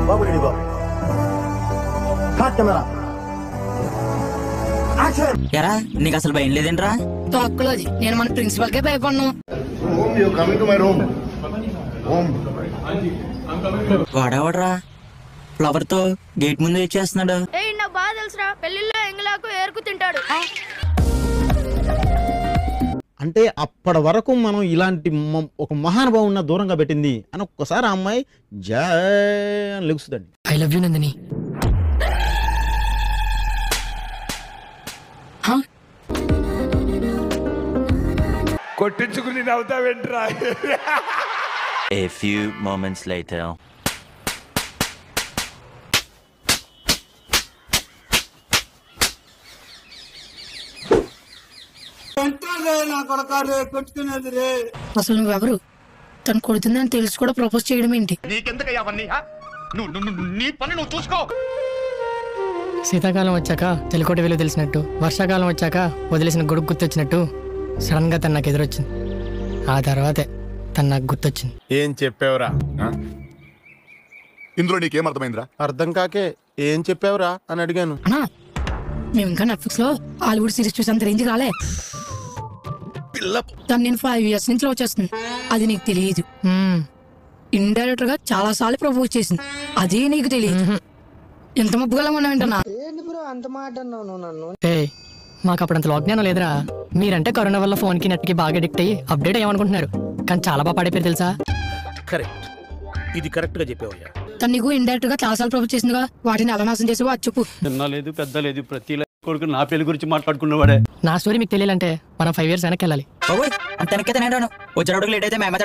బాబు ready బాబు. Cut camera action. ఎరా నీకు అసలు భయం లేదేంట్రా? తొక్కలోది నేను మన ప్రిన్సిపల్ కే భయపడ్ను. వాడేవాడ్రా ఫ్లవర్ తో గేట్ ముందు వెయిట్ చేస్తున్నాడు. నాకు బాగా తెలుసురా, పెళ్లిలో ఎంగిలాకు ఏరుకు తింటాడు. అంటే అప్పటి వరకు మనం ఇలాంటి ఒక మహానుభావున్న దూరంగా పెట్టింది అని ఒక్కసారి ఆ అమ్మాయి జై అని లెగుస్తుందండి. I love you Nandini. కొట్టించుకుని నవ్వుతావేంట్రా? A few moments later. అసలు నువ్వెవరు? తను కొడుతుందని తెలిసి కూడా ప్రపోజ్ చేయడం ఏంటి? శీతాకాలం వచ్చాక తెలికోటి వెలుగు తెలిసినట్టు, వర్షాకాలం వచ్చాక వదిలేసిన గొడుగు గుర్తొచ్చినట్టు సడన్ గా తను నాకు ఎదురొచ్చింది. ఆ తర్వాతే తను నాకు గుర్తొచ్చింది. ఏం చెప్పావురా? ఇందులో నీకేం అర్థమైందిరా? అర్థం కాకే ఏం చెప్పావురా అని అడిగాను. అన్నా మేము ఇంకా నెట్ఫ్లిక్స్ లో హాలీవుడ్ సిరీస్ చూసేంత రేంజ్ రాలే. తను నేను 5 years నుంచి లవ్ చేస్తుంది, అది నీకు తెలియదు. ఇండైరెక్ట్ గా చాలా సార్లు ప్రపోజ్ చేసింది, అదే నీకు తెలియదు. ఎంత మబ్బుగలం ఉన్నావేంటన్నా? మాకు అప్పుడు అంత లాక్డౌన్ లేదురా. మీరంటే కరోనా వల్ల ఫోన్ కి నెట్ కి బాగా అడిక్ట్ అయ్యి అప్డేట్ అయ్యామనుకుంటున్నారు, కానీ చాలా బాగా పాడైపోయారు తెలుసా. కరెక్ట్, ఇది కరెక్ట్ గా చెప్పావయ్యా. తను నీకు ఇండైరెక్ట్ గా చాలా సార్లు ప్రపోజ్ చేసిందిగా, వాటిని ఎలా నాశనం చేసావో అది చెప్పు. చిన్న లేదు పెద్ద లేదు, ప్రతి కొడుకు నా పెళ్లి గురించి మాట్లాడుకున్నవాడే. నా స్టోరీ మీకు తెలియాలంటే మనం 5 years వెనక్కి వెళ్ళాలి. అంత వెనకైతే నేను వచ్చే లేట్ అయితే మేము